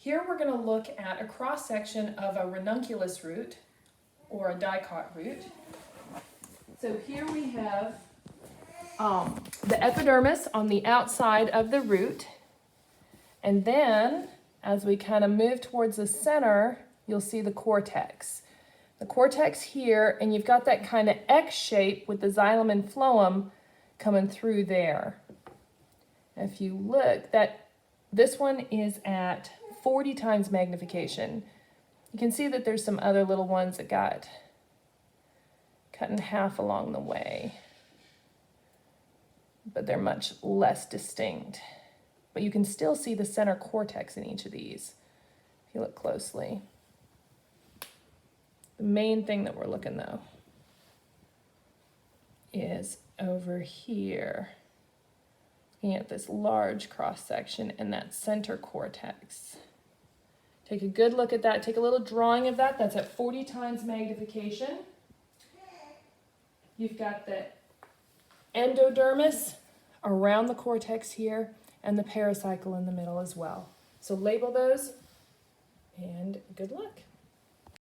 Here we're going to look at a cross-section of a ranunculus root or a dicot root. So here we have the epidermis on the outside of the root, and then as we kind of move towards the center, you'll see the cortex. The cortex here, and you've got that kind of X shape with the xylem and phloem coming through there. If you look, this one is at 40 times magnification. You can see that there's some other little ones that got cut in half along the way, but they're much less distinct. But you can still see the center cortex in each of these if you look closely. The main thing that we're looking though is over here, looking at this large cross section and that center cortex. Take a good look at that. Take a little drawing of that. That's at 40 times magnification. You've got the endodermis around the cortex here and the pericycle in the middle as well. So label those and good luck.